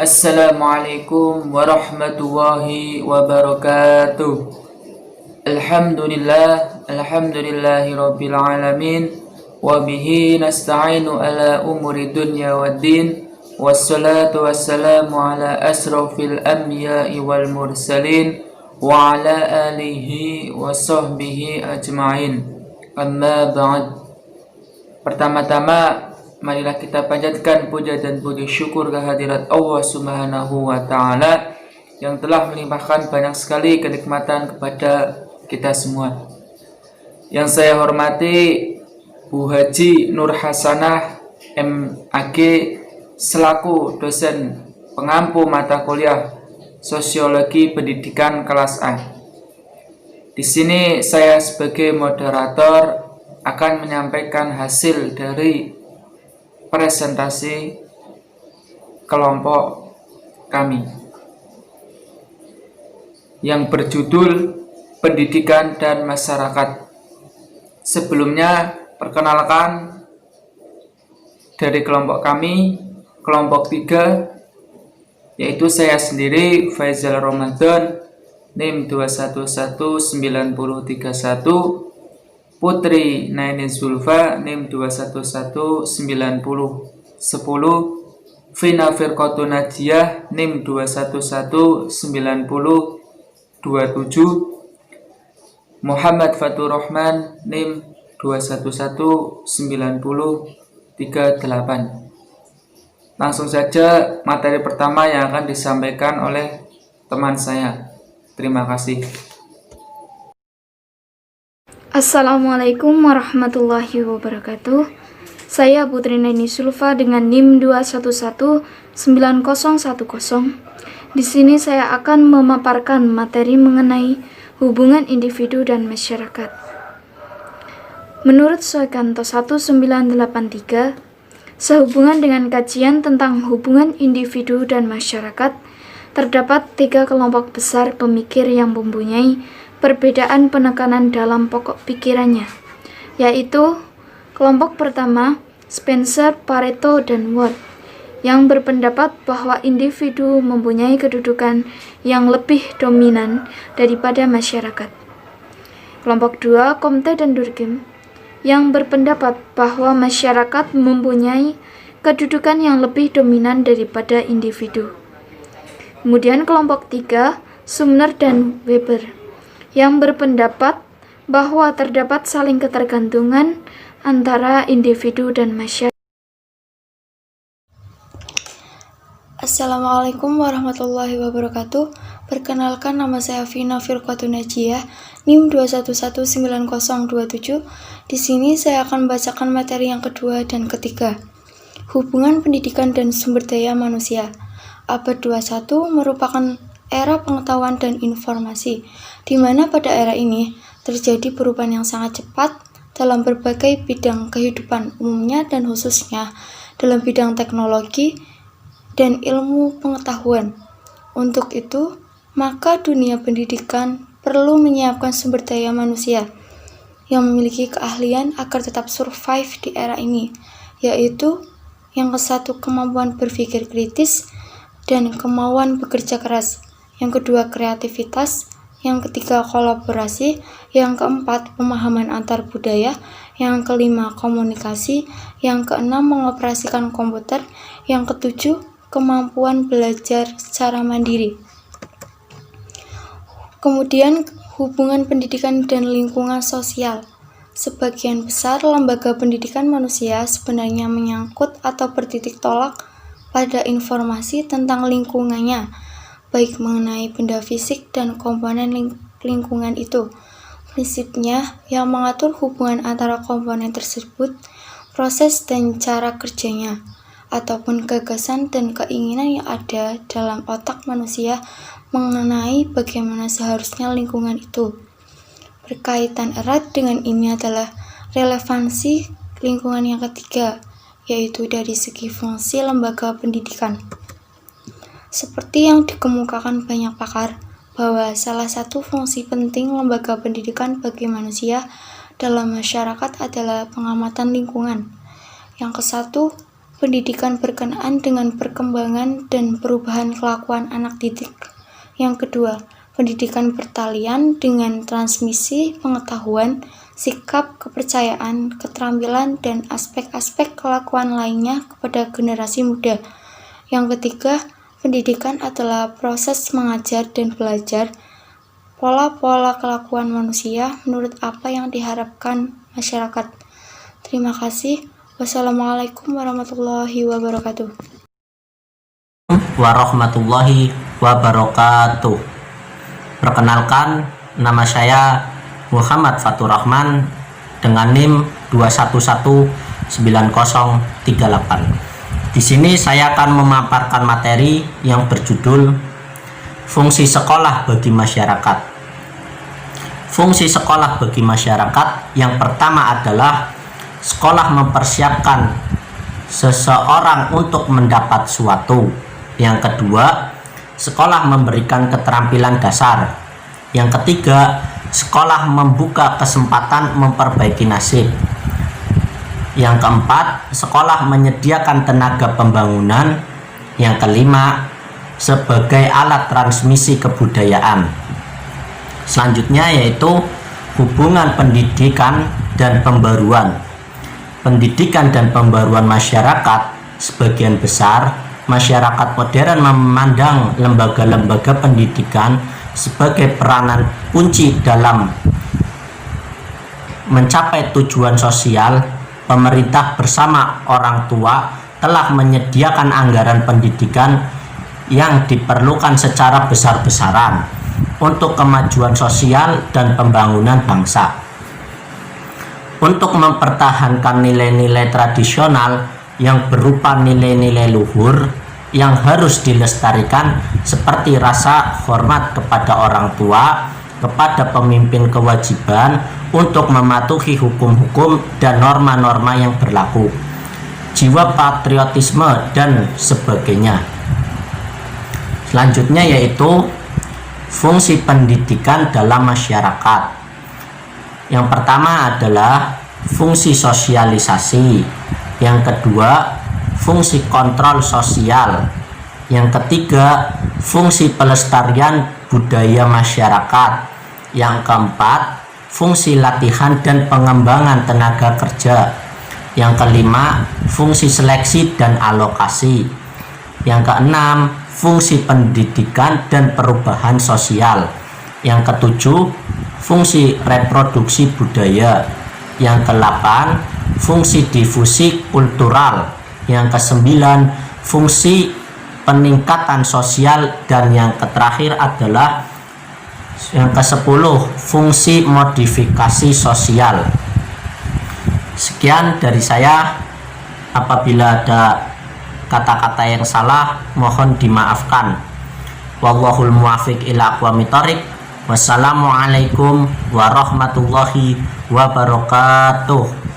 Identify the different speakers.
Speaker 1: Assalamualaikum warahmatullahi wabarakatuh. Alhamdulillahi rabbil alamin. Wa bihi nasta'inu ala umuri dunya waddin. Wassalatu wassalamu ala asrafil anbiya'i wal mursalin wa ala alihi wa sahbihi ajma'in. Amma ba'd. Pertama-tama, marilah kita panjatkan puja dan puji syukur kehadirat Allah Subhanahu wa Ta'ala yang telah melimpahkan banyak sekali kenikmatan kepada kita semua. Yang saya hormati Bu Haji Nur Hasanah MAG selaku dosen pengampu mata kuliah Sosiologi Pendidikan kelas A. Di sini saya sebagai moderator akan menyampaikan hasil dari presentasi kelompok kami yang berjudul Pendidikan dan Masyarakat. Sebelumnya, perkenalkan dari kelompok kami, kelompok 3, yaitu saya sendiri Faizal Ramadan, NIM 2119031, Putri Naini Zulfa, NIM 2119010, Vina Firqatun Najiyah, NIM 2119027, Muhammad Fatur Rahman, NIM 2119038. Langsung saja materi pertama yang akan disampaikan oleh teman saya. Terima kasih.
Speaker 2: Assalamualaikum warahmatullahi wabarakatuh. Saya Putri Naini Zulfa dengan NIM 2119010. Di sini saya akan memaparkan materi mengenai hubungan individu dan masyarakat. Menurut Soekanto 1983, sehubungan dengan kajian tentang hubungan individu dan masyarakat, terdapat 3 kelompok besar pemikir yang mempunyai perbedaan penekanan dalam pokok pikirannya, yaitu kelompok pertama, Spencer, Pareto, dan Watt, yang berpendapat bahwa individu mempunyai kedudukan yang lebih dominan daripada masyarakat. Kelompok 2, Comte dan Durkheim, yang berpendapat bahwa masyarakat mempunyai kedudukan yang lebih dominan daripada individu. Kemudian kelompok 3, Sumner dan Weber, yang berpendapat bahwa terdapat saling ketergantungan antara individu dan masyarakat.
Speaker 3: Assalamualaikum warahmatullahi wabarakatuh. Perkenalkan, nama saya Vina Firqatun Najiyah, NIM 2119027. Di sini saya akan membacakan materi yang kedua dan ketiga. Hubungan pendidikan dan sumber daya manusia. Abad 21 merupakan era pengetahuan dan informasi, di mana pada era ini terjadi perubahan yang sangat cepat dalam berbagai bidang kehidupan umumnya dan khususnya dalam bidang teknologi dan ilmu pengetahuan. Untuk itu, maka dunia pendidikan perlu menyiapkan sumber daya manusia yang memiliki keahlian agar tetap survive di era ini, yaitu yang ke-1, kemampuan berpikir kritis dan kemauan bekerja keras. Yang kedua, kreativitas. Yang ketiga, kolaborasi. Yang keempat, pemahaman antar budaya. Yang kelima, komunikasi. Yang keenam, mengoperasikan komputer. Yang ketujuh, kemampuan belajar secara mandiri. Kemudian, hubungan pendidikan dan lingkungan sosial. Sebagian besar lembaga pendidikan manusia sebenarnya menyangkut atau bertitik tolak pada informasi tentang lingkungannya, baik mengenai benda fisik dan komponen lingkungan itu. Prinsipnya yang mengatur hubungan antara komponen tersebut, proses dan cara kerjanya, ataupun gagasan dan keinginan yang ada dalam otak manusia mengenai bagaimana seharusnya lingkungan itu. Berkaitan erat dengan ini adalah relevansi lingkungan yang ketiga, yaitu dari segi fungsi lembaga pendidikan. Seperti yang dikemukakan banyak pakar, bahwa salah satu fungsi penting lembaga pendidikan bagi manusia dalam masyarakat adalah pengamatan lingkungan. Yang ke-1, pendidikan berkenaan dengan perkembangan dan perubahan kelakuan anak didik. Yang kedua, pendidikan pertalian dengan transmisi pengetahuan, sikap, kepercayaan, keterampilan, dan aspek-aspek kelakuan lainnya kepada generasi muda. Yang ketiga, pendidikan adalah proses mengajar dan belajar pola-pola kelakuan manusia menurut apa yang diharapkan masyarakat. Terima kasih. Wassalamualaikum warahmatullahi wabarakatuh.
Speaker 4: Warahmatullahi wabarakatuh. Perkenalkan, nama saya Muhammad Fatur Rahman dengan NIM 2119038. Di sini saya akan memaparkan materi yang berjudul Fungsi Sekolah bagi Masyarakat. Fungsi sekolah bagi masyarakat yang pertama adalah sekolah mempersiapkan seseorang untuk mendapat suatu. Yang kedua, sekolah memberikan keterampilan dasar. Yang ketiga, sekolah membuka kesempatan memperbaiki nasib. Yang keempat, sekolah menyediakan tenaga pembangunan. Yang kelima, sebagai alat transmisi kebudayaan. Selanjutnya yaitu hubungan pendidikan dan pembaruan. Pendidikan dan pembaruan masyarakat, sebagian besar masyarakat modern memandang lembaga-lembaga pendidikan sebagai peranan kunci dalam mencapai tujuan sosial. Pemerintah bersama orang tua telah menyediakan anggaran pendidikan yang diperlukan secara besar-besaran untuk kemajuan sosial dan pembangunan bangsa. Untuk mempertahankan nilai-nilai tradisional yang berupa nilai-nilai luhur yang harus dilestarikan seperti rasa hormat kepada orang tua, kepada pemimpin, kewajiban untuk mematuhi hukum-hukum dan norma-norma yang berlaku, jiwa patriotisme dan sebagainya. Selanjutnya yaitu fungsi pendidikan dalam masyarakat. Yang pertama adalah fungsi sosialisasi. Yang kedua, fungsi kontrol sosial. Yang ketiga, fungsi pelestarian budaya masyarakat. Yang keempat, fungsi latihan dan pengembangan tenaga kerja. Yang kelima, fungsi seleksi dan alokasi. Yang keenam, fungsi pendidikan dan perubahan sosial. Yang ketujuh, fungsi reproduksi budaya. Yang kedelapan, fungsi difusi kultural. Yang kesembilan, fungsi peningkatan sosial. Dan yang terakhir adalah yang kesepuluh, fungsi modifikasi sosial. Sekian dari saya. Apabila ada kata-kata yang salah, mohon dimaafkan. Wallahul muwaffiq ila aqwamit thoriq. Wassalamualaikum warahmatullahi wabarakatuh.